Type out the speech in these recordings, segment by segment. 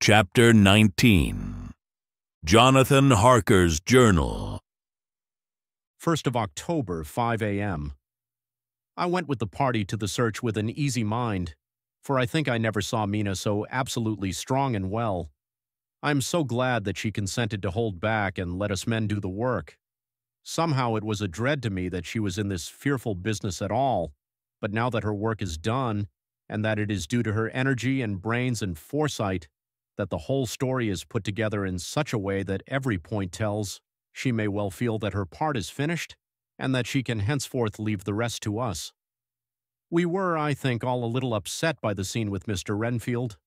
Chapter 19. Jonathan Harker's Journal. 1st of October, 5 a.m. I went with the party to the search with an easy mind, for I think I never saw Mina so absolutely strong and well. I am so glad that she consented to hold back and let us men do the work. Somehow it was a dread to me that she was in this fearful business at all, but now that her work is done, and that it is due to her energy and brains and foresight, that the whole story is put together in such a way that every point tells, she may well feel that her part is finished, and that she can henceforth leave the rest to us. We were, I think, all a little upset by the scene with Mr. Renfield.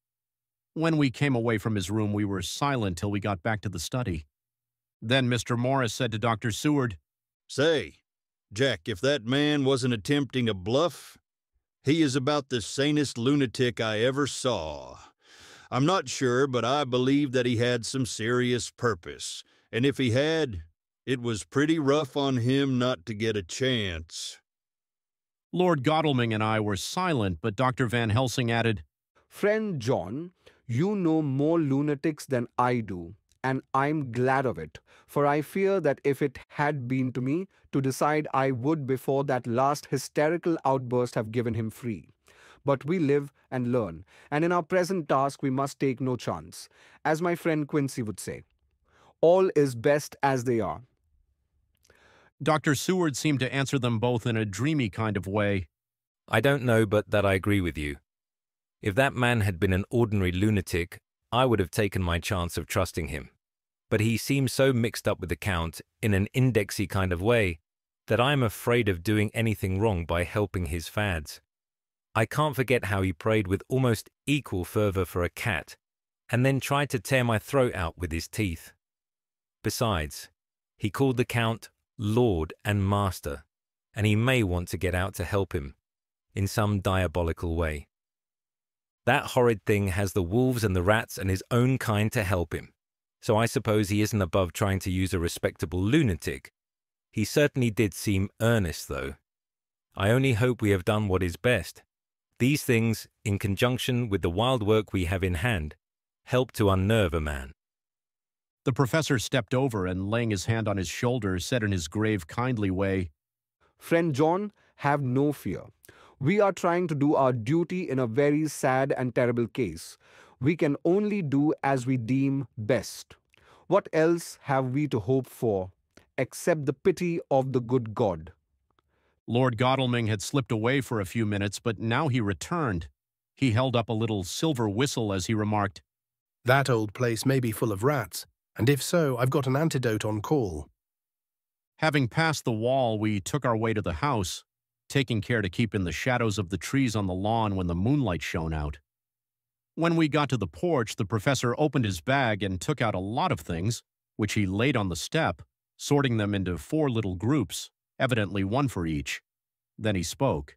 When we came away from his room, we were silent till we got back to the study. Then Mr. Morris said to Dr. Seward, "Say, Jack, if that man wasn't attempting a bluff, he is about the sanest lunatic I ever saw. I'm not sure, but I believe that he had some serious purpose, and if he had, it was pretty rough on him not to get a chance." Lord Godalming and I were silent, but Dr. Van Helsing added, "Friend John, you know more lunatics than I do, and I'm glad of it, for I fear that if it had been to me to decide, I would before that last hysterical outburst have given him free. But we live and learn, and in our present task we must take no chance. As my friend Quincy would say, all is best as they are." Dr. Seward seemed to answer them both in a dreamy kind of way. "I don't know but that I agree with you. If that man had been an ordinary lunatic, I would have taken my chance of trusting him. But he seems so mixed up with the Count in an indexy kind of way that I am afraid of doing anything wrong by helping his fads. I can't forget how he prayed with almost equal fervor for a cat, and then tried to tear my throat out with his teeth. Besides, he called the Count Lord and Master, and he may want to get out to help him, in some diabolical way. That horrid thing has the wolves and the rats and his own kind to help him, so I suppose he isn't above trying to use a respectable lunatic. He certainly did seem earnest, though. I only hope we have done what is best. These things, in conjunction with the wild work we have in hand, help to unnerve a man." The professor stepped over and, laying his hand on his shoulder, said in his grave, kindly way, "Friend John, have no fear. We are trying to do our duty in a very sad and terrible case. We can only do as we deem best. What else have we to hope for, except the pity of the good God?" Lord Godalming had slipped away for a few minutes, but now he returned. He held up a little silver whistle as he remarked, "That old place may be full of rats, and if so, I've got an antidote on call." Having passed the wall, we took our way to the house, taking care to keep in the shadows of the trees on the lawn when the moonlight shone out. When we got to the porch, the professor opened his bag and took out a lot of things, which he laid on the step, sorting them into 4 little groups, evidently one for each. Then he spoke.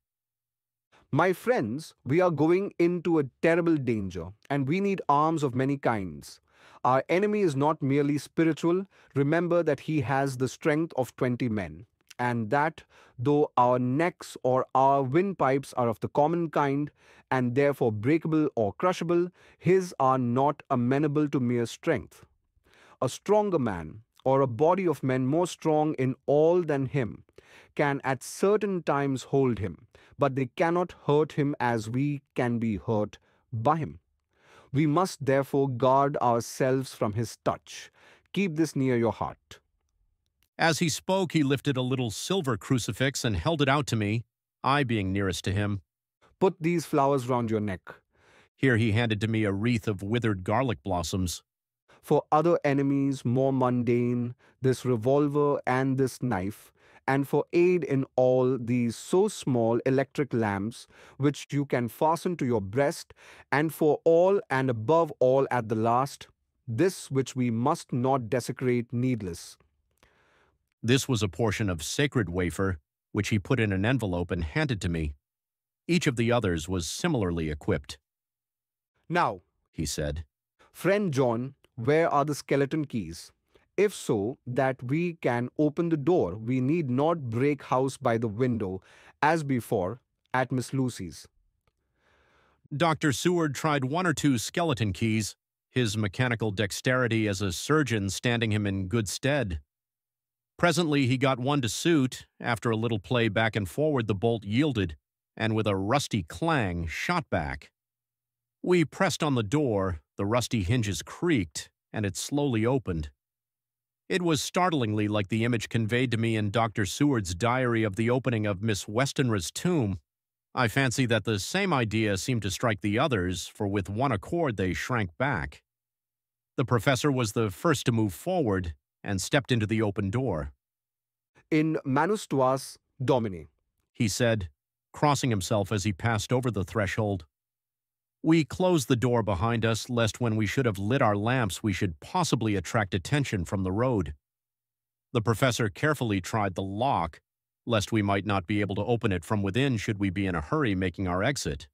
"My friends, we are going into a terrible danger, and we need arms of many kinds. Our enemy is not merely spiritual. Remember that he has the strength of 20 men, and that, though our necks or our windpipes are of the common kind, and therefore breakable or crushable, his are not amenable to mere strength. A stronger man, or a body of men more strong in all than him, can at certain times hold him, but they cannot hurt him as we can be hurt by him. We must therefore guard ourselves from his touch. Keep this near your heart." As he spoke, he lifted a little silver crucifix and held it out to me, I being nearest to him. "Put these flowers round your neck. Here he handed to me a wreath of withered garlic blossoms. For other enemies more mundane, this revolver and this knife, and for aid in all, these so small electric lamps which you can fasten to your breast, and for all and above all at the last, this which we must not desecrate needless." This was a portion of sacred wafer, which he put in an envelope and handed to me. Each of the others was similarly equipped. "Now," he said, "Friend John, where are the skeleton keys? If so, that we can open the door, we need not break house by the window, as before at Miss Lucy's." Dr. Seward tried 1 or 2 skeleton keys, his mechanical dexterity as a surgeon standing him in good stead. Presently he got one to suit. After a little play back and forward, the bolt yielded, and with a rusty clang, shot back. We pressed on the door, the rusty hinges creaked, and it slowly opened. It was startlingly like the image conveyed to me in Dr. Seward's diary of the opening of Miss Westenra's tomb. I fancy that the same idea seemed to strike the others, for with one accord they shrank back. The professor was the first to move forward and stepped into the open door. In Manus tuas, Domine, He said, crossing himself as he passed over the threshold. We closed the door behind us, lest when we should have lit our lamps we should possibly attract attention from the road. The professor carefully tried the lock, lest we might not be able to open it from within should we be in a hurry making our exit.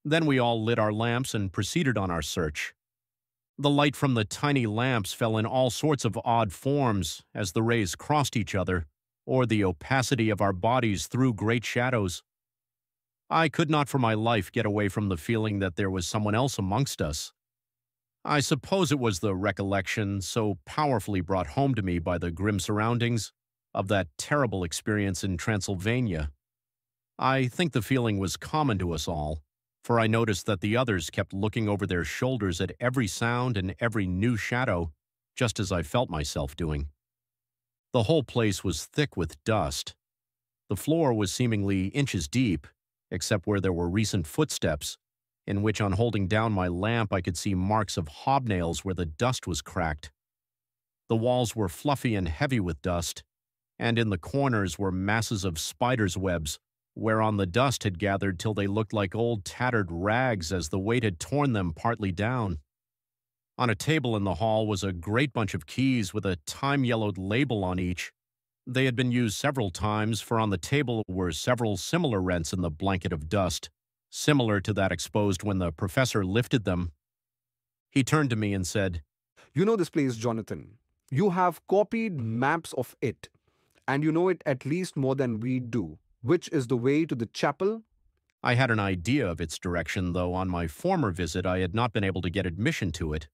Then we all lit our lamps and proceeded on our search. The light from the tiny lamps fell in all sorts of odd forms as the rays crossed each other, or the opacity of our bodies threw great shadows. I could not for my life get away from the feeling that there was someone else amongst us. I suppose it was the recollection, so powerfully brought home to me by the grim surroundings, of that terrible experience in Transylvania. I think the feeling was common to us all, for I noticed that the others kept looking over their shoulders at every sound and every new shadow, just as I felt myself doing. The whole place was thick with dust. The floor was seemingly inches deep, except where there were recent footsteps, in which on holding down my lamp I could see marks of hobnails where the dust was cracked. The walls were fluffy and heavy with dust, and in the corners were masses of spiders' webs, whereon the dust had gathered till they looked like old tattered rags as the weight had torn them partly down. On a table in the hall was a great bunch of keys with a time-yellowed label on each. They had been used several times, for on the table were several similar rents in the blanket of dust, similar to that exposed when the professor lifted them. He turned to me and said, you know this place, Jonathan. You have copied maps of it, and you know it at least more than we do. Which is the way to the chapel? I had an idea of its direction, though on my former visit I had not been able to get admission to it.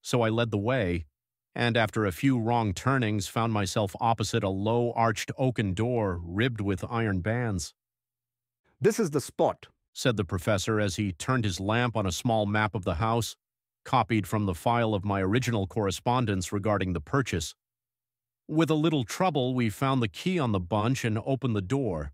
So I led the way, and after a few wrong turnings found myself opposite a low arched oaken door ribbed with iron bands. This is the spot, said the professor as he turned his lamp on a small map of the house, copied from the file of my original correspondence regarding the purchase. With a little trouble we found the key on the bunch and opened the door.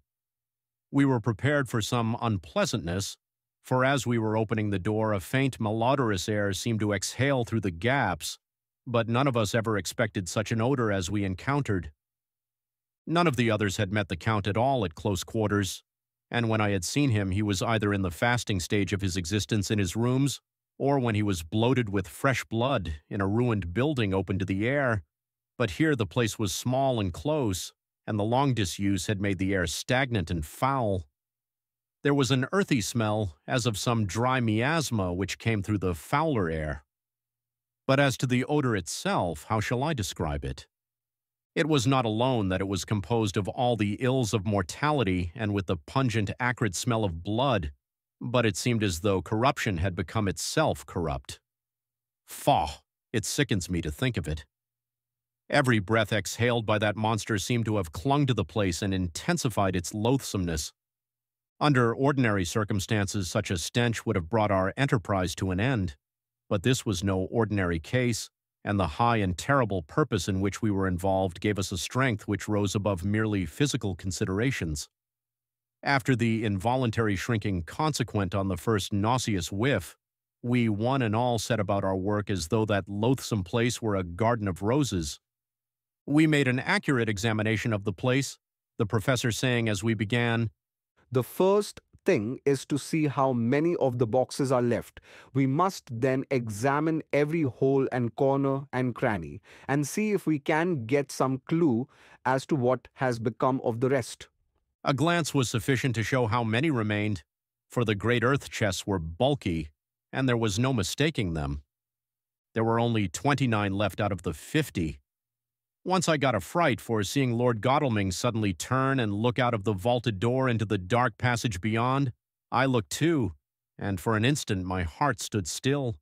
We were prepared for some unpleasantness, for as we were opening the door a faint malodorous air seemed to exhale through the gaps, but none of us ever expected such an odor as we encountered. None of the others had met the Count at all at close quarters, and when I had seen him he was either in the fasting stage of his existence in his rooms, or when he was bloated with fresh blood in a ruined building open to the air, but here the place was small and close, and the long disuse had made the air stagnant and foul. There was an earthy smell, as of some dry miasma which came through the fouler air. But as to the odor itself, how shall I describe it? It was not alone that it was composed of all the ills of mortality and with the pungent, acrid smell of blood, but it seemed as though corruption had become itself corrupt. Faugh! It sickens me to think of it. Every breath exhaled by that monster seemed to have clung to the place and intensified its loathsomeness. Under ordinary circumstances, such a stench would have brought our enterprise to an end, but this was no ordinary case, and the high and terrible purpose in which we were involved gave us a strength which rose above merely physical considerations. After the involuntary shrinking consequent on the first nauseous whiff, we one and all set about our work as though that loathsome place were a garden of roses. We made an accurate examination of the place, the professor saying as we began, the first thing is to see how many of the boxes are left. We must then examine every hole and corner and cranny and see if we can get some clue as to what has become of the rest. A glance was sufficient to show how many remained, for the great earth chests were bulky, and there was no mistaking them. There were only 29 left out of the 50. Once I got a fright, for seeing Lord Godalming suddenly turn and look out of the vaulted door into the dark passage beyond, I looked too, and for an instant my heart stood still.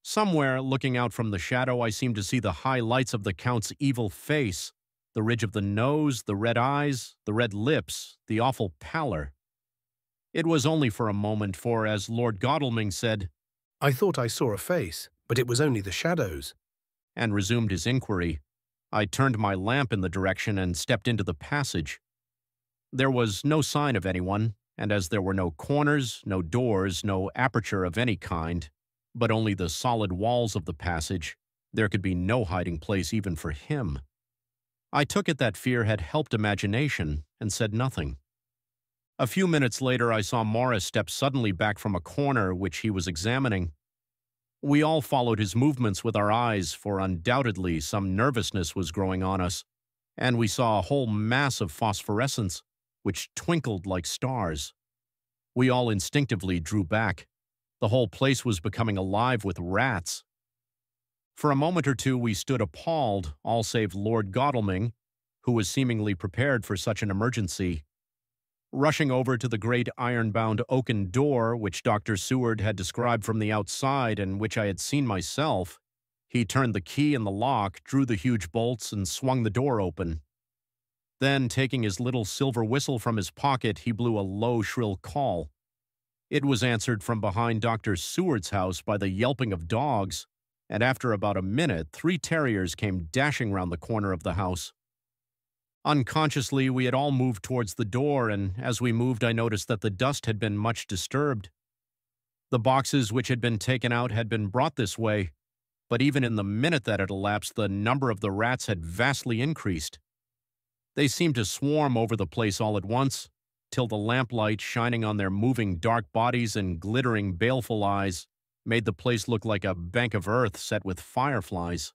Somewhere, looking out from the shadow, I seemed to see the high lights of the Count's evil face, the ridge of the nose, the red eyes, the red lips, the awful pallor. It was only for a moment, for, as Lord Godalming said, I thought I saw a face, but it was only the shadows. and resumed his inquiry, I turned my lamp in the direction and stepped into the passage. There was no sign of anyone, and as there were no corners, no doors, no aperture of any kind, but only the solid walls of the passage, there could be no hiding place even for him. I took it that fear had helped imagination and said nothing. A few minutes later, I saw Morris step suddenly back from a corner which he was examining. We all followed his movements with our eyes, for undoubtedly some nervousness was growing on us, and we saw a whole mass of phosphorescence, which twinkled like stars. We all instinctively drew back. The whole place was becoming alive with rats. For a moment or two we stood appalled, all save Lord Godalming, who was seemingly prepared for such an emergency. Rushing over to the great iron-bound oaken door which Dr. Seward had described from the outside and which I had seen myself, he turned the key in the lock, drew the huge bolts, and swung the door open. Then, taking his little silver whistle from his pocket, he blew a low, shrill call. It was answered from behind Dr. Seward's house by the yelping of dogs, and after about a minute 3 terriers came dashing round the corner of the house. Unconsciously, we had all moved towards the door, and as we moved I noticed that the dust had been much disturbed. The boxes which had been taken out had been brought this way, but even in the minute that had elapsed, the number of the rats had vastly increased. They seemed to swarm over the place all at once, till the lamplight, shining on their moving dark bodies and glittering baleful eyes, made the place look like a bank of earth set with fireflies.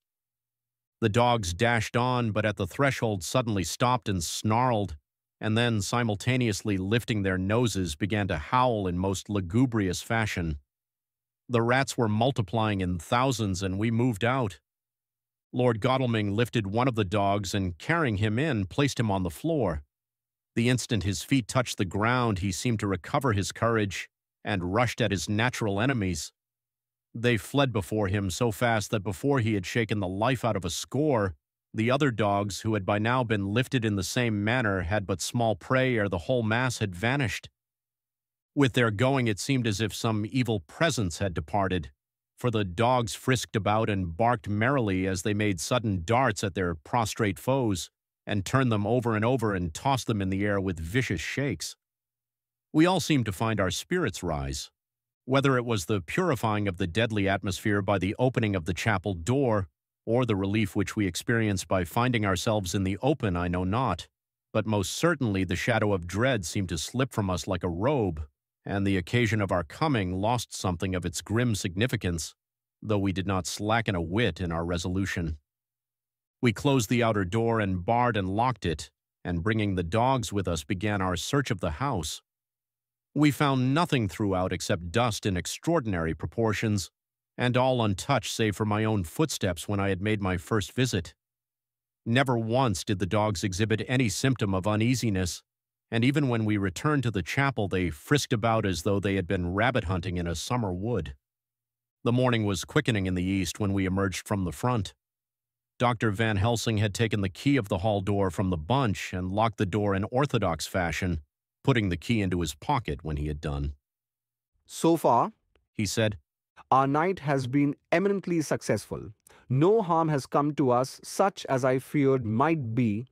The dogs dashed on, but at the threshold suddenly stopped and snarled, and then, simultaneously lifting their noses, began to howl in most lugubrious fashion. The rats were multiplying in thousands, and we moved out. Lord Godalming lifted one of the dogs and, carrying him in, placed him on the floor. The instant his feet touched the ground, he seemed to recover his courage and rushed at his natural enemies. They fled before him so fast that before he had shaken the life out of a score, the other dogs, who had by now been lifted in the same manner, had but small prey ere the whole mass had vanished. With their going, it seemed as if some evil presence had departed, for the dogs frisked about and barked merrily as they made sudden darts at their prostrate foes, and turned them over and tossed them in the air with vicious shakes. We all seemed to find our spirits rise. Whether it was the purifying of the deadly atmosphere by the opening of the chapel door, or the relief which we experienced by finding ourselves in the open, I know not, but most certainly the shadow of dread seemed to slip from us like a robe, and the occasion of our coming lost something of its grim significance, though we did not slacken a whit in our resolution. We closed the outer door and barred and locked it, and bringing the dogs with us began our search of the house. We found nothing throughout except dust in extraordinary proportions, and all untouched save for my own footsteps when I had made my first visit. Never once did the dogs exhibit any symptom of uneasiness, and even when we returned to the chapel they frisked about as though they had been rabbit hunting in a summer wood. The morning was quickening in the east when we emerged from the front. Dr. Van Helsing had taken the key of the hall door from the bunch and locked the door in orthodox fashion, putting the key into his pocket when he had done. So far, He said, our night has been eminently successful. No harm has come to us such as I feared might be,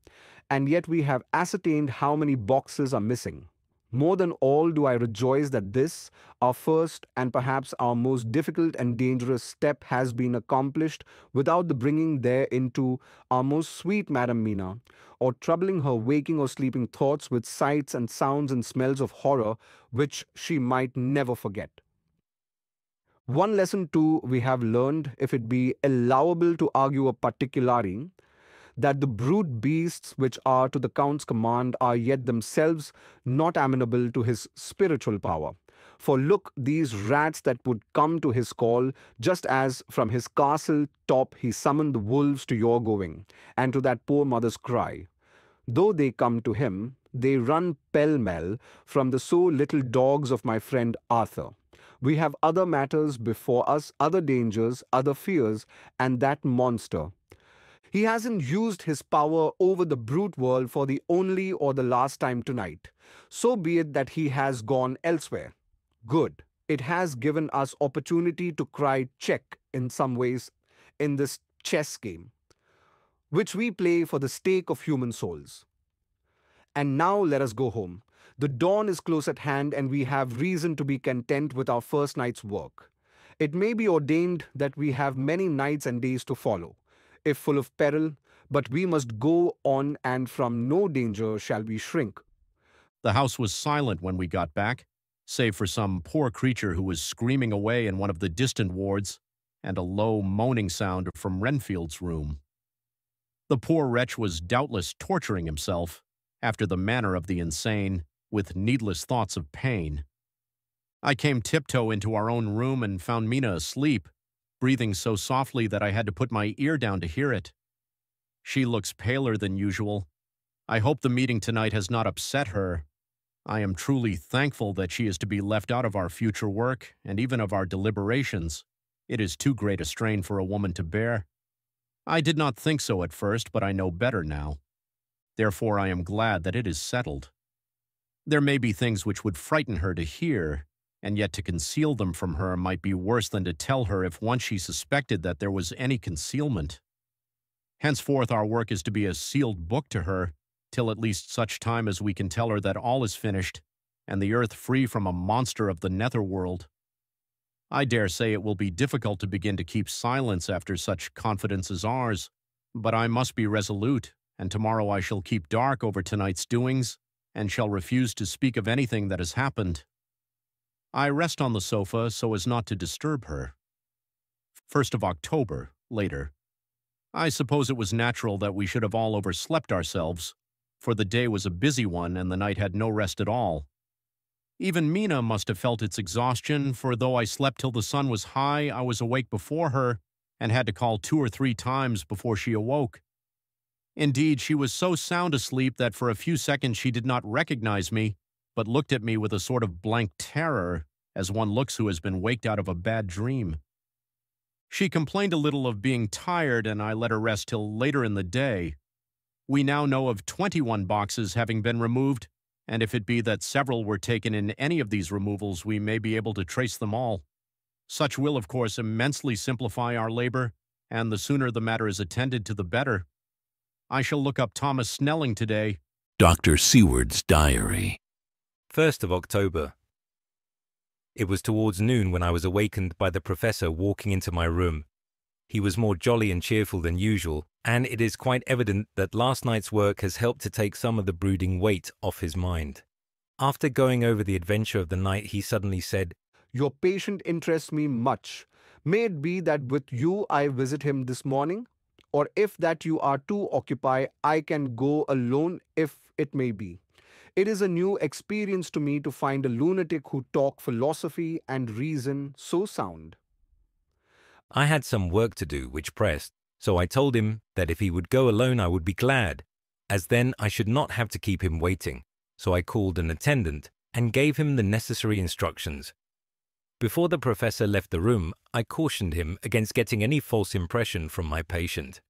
and yet we have ascertained how many boxes are missing. More than all do I rejoice that this, our first and perhaps our most difficult and dangerous step, has been accomplished without the bringing thereinto our most sweet Madam Mina, or troubling her waking or sleeping thoughts with sights and sounds and smells of horror which she might never forget. One lesson too we have learned, if it be allowable to argue a particulari, that the brute beasts which are to the Count's command are yet themselves not amenable to his spiritual power. For look, these rats that would come to his call, just as from his castle top he summoned the wolves to your going, and to that poor mother's cry. Though they come to him, they run pell-mell from the so little dogs of my friend Arthur. We have other matters before us, other dangers, other fears, and that monster. He hasn't used his power over the brute world for the only or the last time tonight. So be it that he has gone elsewhere. Good. It has given us opportunity to cry check in some ways in this chess game, which we play for the stake of human souls. And now let us go home. The dawn is close at hand, and we have reason to be content with our first night's work. It may be ordained that we have many nights and days to follow, if full of peril, but we must go on, and from no danger shall we shrink. The house was silent when we got back, save for some poor creature who was screaming away in one of the distant wards, and a low moaning sound from Renfield's room. The poor wretch was doubtless torturing himself, after the manner of the insane, with needless thoughts of pain. I came tiptoe into our own room and found Mina asleep, breathing so softly that I had to put my ear down to hear it. She looks paler than usual. I hope the meeting tonight has not upset her. I am truly thankful that she is to be left out of our future work and even of our deliberations. It is too great a strain for a woman to bear. I did not think so at first, but I know better now. Therefore, I am glad that it is settled. There may be things which would frighten her to hear, and yet to conceal them from her might be worse than to tell her if once she suspected that there was any concealment. Henceforth, our work is to be a sealed book to her, till at least such time as we can tell her that all is finished, and the earth free from a monster of the netherworld. I dare say it will be difficult to begin to keep silence after such confidence as ours, but I must be resolute, and tomorrow I shall keep dark over tonight's doings, and shall refuse to speak of anything that has happened. I rest on the sofa so as not to disturb her. 1st of October, later. I suppose it was natural that we should have all overslept ourselves, for the day was a busy one and the night had no rest at all. Even Mina must have felt its exhaustion, for though I slept till the sun was high, I was awake before her and had to call 2 or 3 times before she awoke. Indeed, she was so sound asleep that for a few seconds she did not recognize me, but looked at me with a sort of blank terror, as one looks who has been waked out of a bad dream. She complained a little of being tired, and I let her rest till later in the day. We now know of 21 boxes having been removed, and if it be that several were taken in any of these removals, we may be able to trace them all. Such will, of course, immensely simplify our labor, and the sooner the matter is attended to, the better. I shall look up Thomas Snelling today. Dr. Seward's Diary. 1st of October. It was towards noon when I was awakened by the professor walking into my room. He was more jolly and cheerful than usual, and it is quite evident that last night's work has helped to take some of the brooding weight off his mind. After going over the adventure of the night, he suddenly said, Your patient interests me much. May it be that with you I visit him this morning? Or if that you are too occupied, I can go alone if it may be. It is a new experience to me to find a lunatic who talk philosophy and reason so sound. I had some work to do which pressed, so I told him that if he would go alone I would be glad, as then I should not have to keep him waiting. So I called an attendant and gave him the necessary instructions. Before the professor left the room, I cautioned him against getting any false impression from my patient.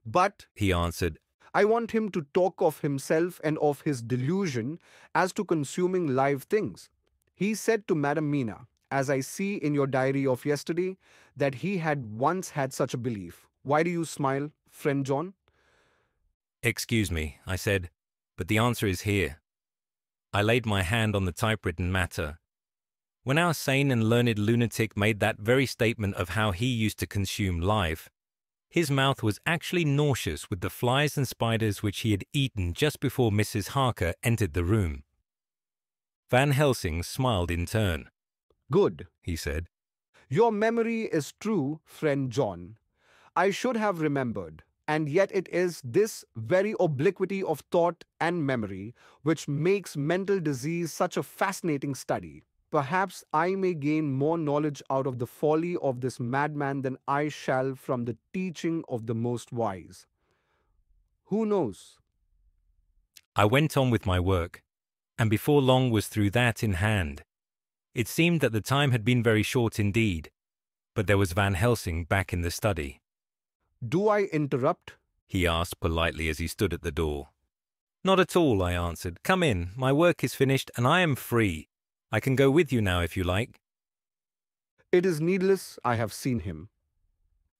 But, He answered, I want him to talk of himself and of his delusion as to consuming live things. He said to Madam Mina, as I see in your diary of yesterday, that he had once had such a belief. Why do you smile, friend John? Excuse me, I said, but the answer is here. I laid my hand on the typewritten matter. When our sane and learned lunatic made that very statement of how he used to consume life, his mouth was actually nauseous with the flies and spiders which he had eaten just before Mrs. Harker entered the room. Van Helsing smiled in turn. Good, He said. Your memory is true, friend John. I should have remembered, and yet it is this very obliquity of thought and memory which makes mental disease such a fascinating study. Perhaps I may gain more knowledge out of the folly of this madman than I shall from the teaching of the most wise. Who knows? I went on with my work, and before long was through that in hand. It seemed that the time had been very short indeed, but there was Van Helsing back in the study. Do I interrupt? He asked politely as he stood at the door. Not at all, I answered. Come in, my work is finished and I am free. I can go with you now if you like. It is needless, I have seen him.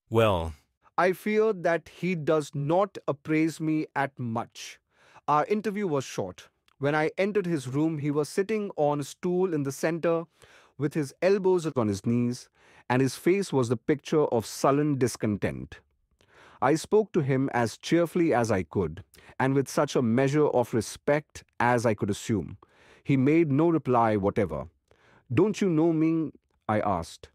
Well, I fear that he does not appraise me at much. Our interview was short. When I entered his room, he was sitting on a stool in the center with his elbows on his knees, and his face was the picture of sullen discontent. I spoke to him as cheerfully as I could, and with such a measure of respect as I could assume. He made no reply whatever. "Don't you know me?" I asked.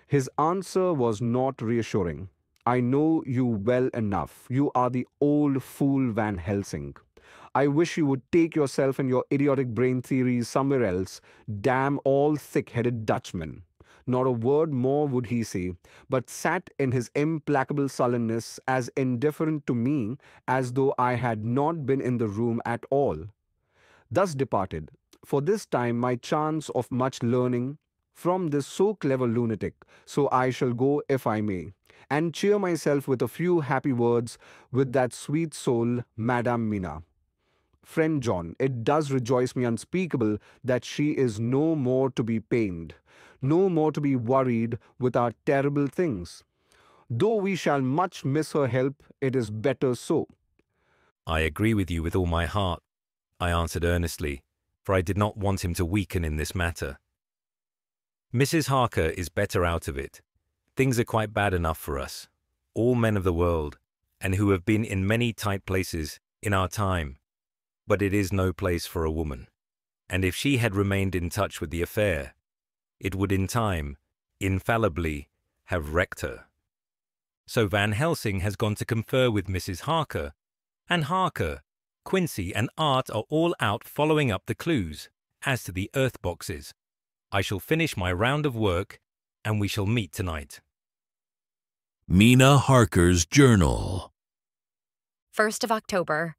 His answer was not reassuring. "I know you well enough. You are the old fool Van Helsing. I wish you would take yourself and your idiotic brain theories somewhere else. Damn all thick-headed Dutchmen." Not a word more would he say, but sat in his implacable sullenness as indifferent to me as though I had not been in the room at all. Thus departed, for this time, my chance of much learning from this so clever lunatic, so I shall go if I may, and cheer myself with a few happy words with that sweet soul, Madame Mina. Friend John, it does rejoice me unspeakable that she is no more to be pained, no more to be worried with our terrible things. Though we shall much miss her help, it is better so. I agree with you with all my heart, I answered earnestly, for I did not want him to weaken in this matter. Mrs. Harker is better out of it. Things are quite bad enough for us, all men of the world, and who have been in many tight places in our time. But it is no place for a woman, and if she had remained in touch with the affair, it would in time, infallibly, have wrecked her. So Van Helsing has gone to confer with Mrs. Harker, and Harker, Quincy, and Art are all out following up the clues as to the earth boxes. I shall finish my round of work, and we shall meet tonight. Mina Harker's Journal. 1st of October.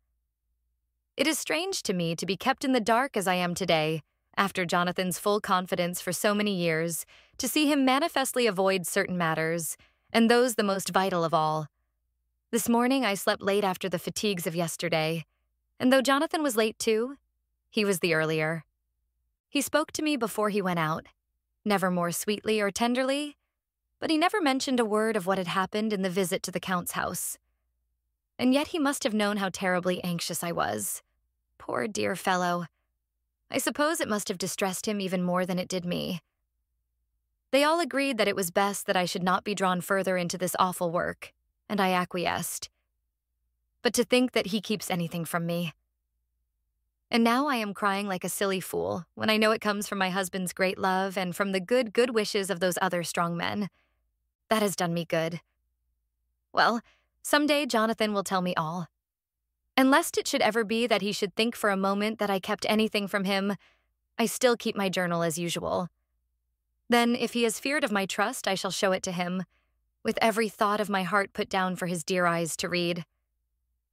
It is strange to me to be kept in the dark as I am today, after Jonathan's full confidence for so many years, to see him manifestly avoid certain matters, and those the most vital of all. This morning I slept late after the fatigues of yesterday, and though Jonathan was late too, he was the earlier. He spoke to me before he went out, never more sweetly or tenderly, but he never mentioned a word of what had happened in the visit to the Count's house. And yet he must have known how terribly anxious I was. Poor dear fellow. I suppose it must have distressed him even more than it did me. They all agreed that it was best that I should not be drawn further into this awful work, and I acquiesced. But to think that he keeps anything from me. And now I am crying like a silly fool when I know it comes from my husband's great love and from the good wishes of those other strong men. That has done me good. Well, someday Jonathan will tell me all. And lest it should ever be that he should think for a moment that I kept anything from him, I still keep my journal as usual. Then, if he is feared of my trust, I shall show it to him, with every thought of my heart put down for his dear eyes to read.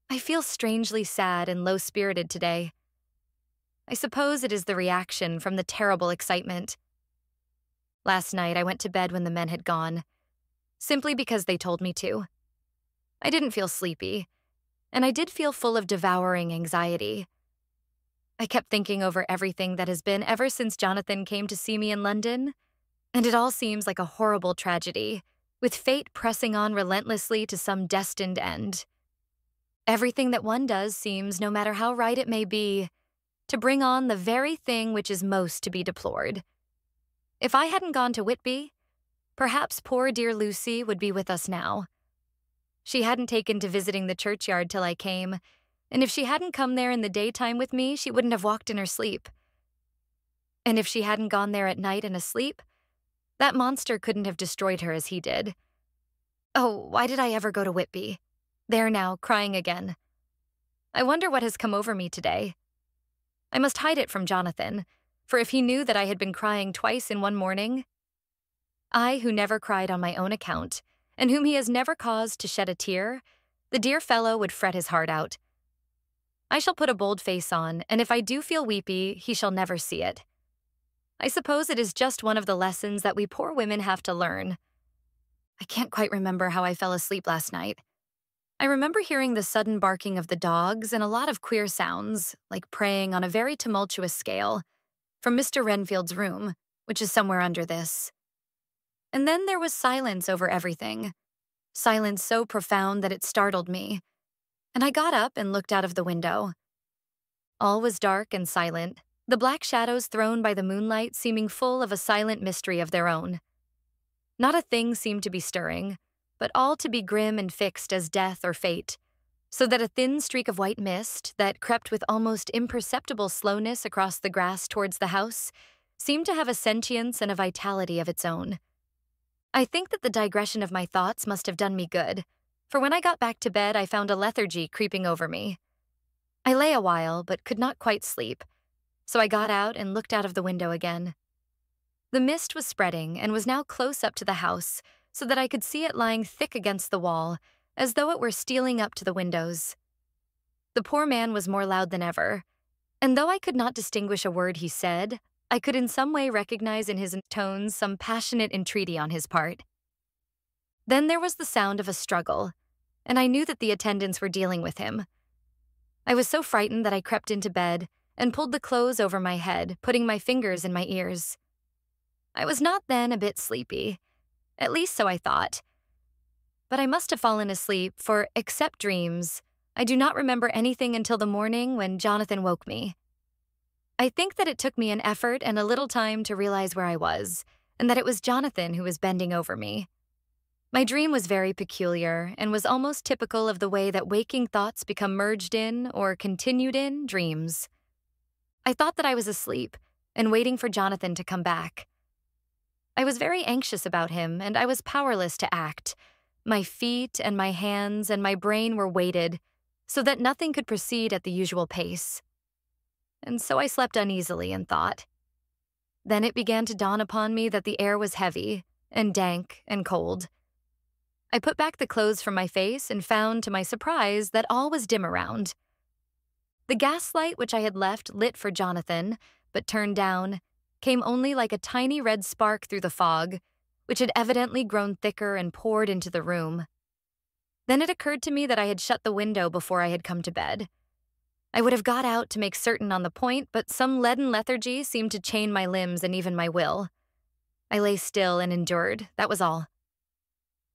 I feel strangely sad and low-spirited today. I suppose it is the reaction from the terrible excitement. Last night I went to bed when the men had gone, simply because they told me to. I didn't feel sleepy, and I did feel full of devouring anxiety. I kept thinking over everything that has been ever since Jonathan came to see me in London, and it all seems like a horrible tragedy, with fate pressing on relentlessly to some destined end. Everything that one does seems, no matter how right it may be, to bring on the very thing which is most to be deplored. If I hadn't gone to Whitby, perhaps poor dear Lucy would be with us now. She hadn't taken to visiting the churchyard till I came, and if she hadn't come there in the daytime with me, she wouldn't have walked in her sleep. And if she hadn't gone there at night and asleep, that monster couldn't have destroyed her as he did. Oh, why did I ever go to Whitby? There now, crying again. I wonder what has come over me today. I must hide it from Jonathan, for if he knew that I had been crying twice in one morning, I, who never cried on my own account, and whom he has never caused to shed a tear, the dear fellow would fret his heart out. I shall put a bold face on, and if I do feel weepy, he shall never see it. I suppose it is just one of the lessons that we poor women have to learn. I can't quite remember how I fell asleep last night. I remember hearing the sudden barking of the dogs and a lot of queer sounds, like praying on a very tumultuous scale, from Mr. Renfield's room, which is somewhere under this. And then there was silence over everything. Silence so profound that it startled me. And I got up and looked out of the window. All was dark and silent, the black shadows thrown by the moonlight seeming full of a silent mystery of their own. Not a thing seemed to be stirring, but all to be grim and fixed as death or fate, so that a thin streak of white mist that crept with almost imperceptible slowness across the grass towards the house seemed to have a sentience and a vitality of its own. I think that the digression of my thoughts must have done me good, for when I got back to bed I found a lethargy creeping over me. I lay a while, but could not quite sleep, so I got out and looked out of the window again. The mist was spreading and was now close up to the house, so that I could see it lying thick against the wall, as though it were stealing up to the windows. The poor man was more loud than ever, and though I could not distinguish a word he said, I could in some way recognize in his tones some passionate entreaty on his part. Then there was the sound of a struggle, and I knew that the attendants were dealing with him. I was so frightened that I crept into bed and pulled the clothes over my head, putting my fingers in my ears. I was not then a bit sleepy, at least so I thought. But I must have fallen asleep, for, except dreams, I do not remember anything until the morning when Jonathan woke me. I think that it took me an effort and a little time to realize where I was, and that it was Jonathan who was bending over me. My dream was very peculiar and was almost typical of the way that waking thoughts become merged in, or continued in, dreams. I thought that I was asleep and waiting for Jonathan to come back. I was very anxious about him, and I was powerless to act. My feet and my hands and my brain were weighted, so that nothing could proceed at the usual pace. And so I slept uneasily and thought. Then it began to dawn upon me that the air was heavy and dank and cold. I put back the clothes from my face and found, to my surprise, that all was dim around. The gaslight which I had left lit for Jonathan, but turned down, came only like a tiny red spark through the fog, which had evidently grown thicker and poured into the room. Then it occurred to me that I had shut the window before I had come to bed. I would have got out to make certain on the point, but some leaden lethargy seemed to chain my limbs and even my will. I lay still and endured, that was all.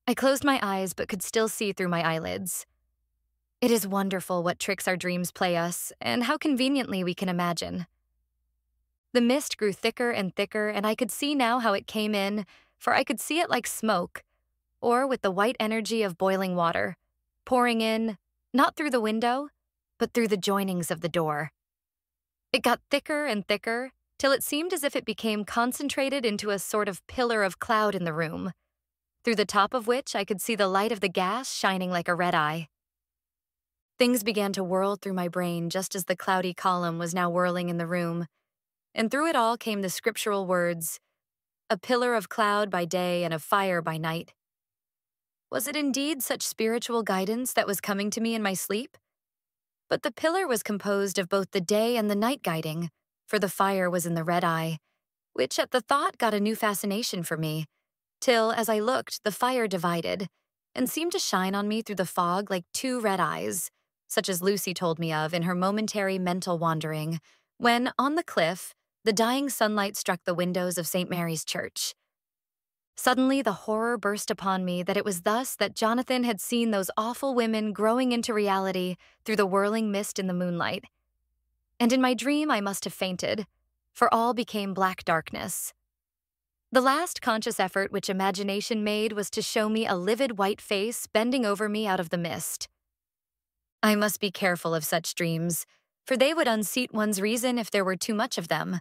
I closed my eyes but could still see through my eyelids. It is wonderful what tricks our dreams play us, and how conveniently we can imagine. The mist grew thicker and thicker, and I could see now how it came in, for I could see it like smoke, or with the white energy of boiling water, pouring in, not through the window, but through the joinings of the door. It got thicker and thicker, till it seemed as if it became concentrated into a sort of pillar of cloud in the room, through the top of which I could see the light of the gas shining like a red eye. Things began to whirl through my brain just as the cloudy column was now whirling in the room, and through it all came the scriptural words, "A pillar of cloud by day and of fire by night." Was it indeed such spiritual guidance that was coming to me in my sleep? But the pillar was composed of both the day and the night guiding, for the fire was in the red eye, which at the thought got a new fascination for me, till, as I looked, the fire divided, and seemed to shine on me through the fog like two red eyes, such as Lucy told me of in her momentary mental wandering, when, on the cliff, the dying sunlight struck the windows of St. Mary's Church. Suddenly the horror burst upon me that it was thus that Jonathan had seen those awful women growing into reality through the whirling mist in the moonlight. And in my dream I must have fainted, for all became black darkness. The last conscious effort which imagination made was to show me a livid white face bending over me out of the mist. I must be careful of such dreams, for they would unseat one's reason if there were too much of them.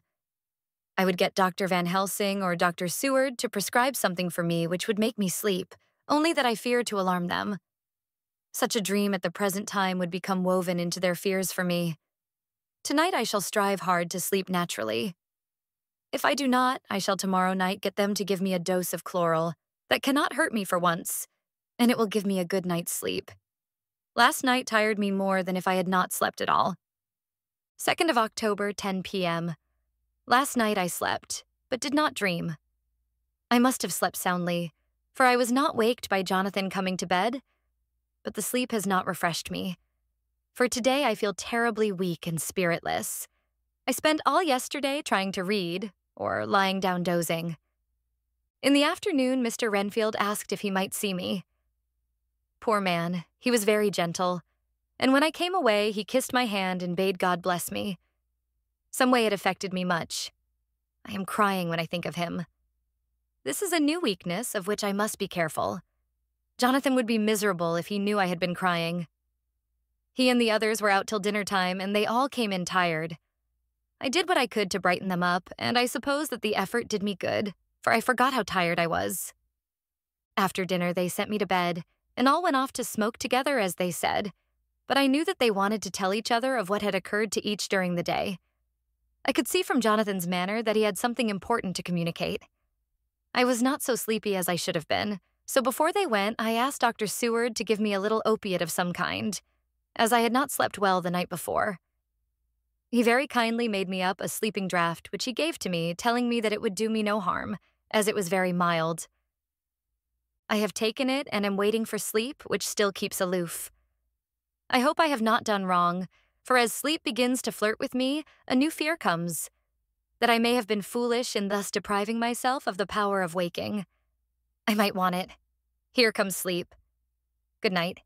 I would get Dr. Van Helsing or Dr. Seward to prescribe something for me which would make me sleep, only that I feared to alarm them. Such a dream at the present time would become woven into their fears for me. Tonight I shall strive hard to sleep naturally. If I do not, I shall tomorrow night get them to give me a dose of chloral that cannot hurt me for once, and it will give me a good night's sleep. Last night tired me more than if I had not slept at all. 2nd of October, 10 p.m. Last night I slept, but did not dream. I must have slept soundly, for I was not waked by Jonathan coming to bed, but the sleep has not refreshed me. For today I feel terribly weak and spiritless. I spent all yesterday trying to read, or lying down dozing. In the afternoon, Mr. Renfield asked if he might see me. Poor man, he was very gentle, and when I came away, he kissed my hand and bade God bless me. Some way it affected me much. I am crying when I think of him. This is a new weakness of which I must be careful. Jonathan would be miserable if he knew I had been crying. He and the others were out till dinner time, and they all came in tired. I did what I could to brighten them up, and I suppose that the effort did me good, for I forgot how tired I was. After dinner, they sent me to bed, and all went off to smoke together, as they said, but I knew that they wanted to tell each other of what had occurred to each during the day. I could see from Jonathan's manner that he had something important to communicate. I was not so sleepy as I should have been, so before they went, I asked Dr. Seward to give me a little opiate of some kind, as I had not slept well the night before. He very kindly made me up a sleeping draught, which he gave to me, telling me that it would do me no harm, as it was very mild. I have taken it and am waiting for sleep, which still keeps aloof. I hope I have not done wrong, for as sleep begins to flirt with me, a new fear comes, that I may have been foolish in thus depriving myself of the power of waking. I might want it. Here comes sleep. Good night.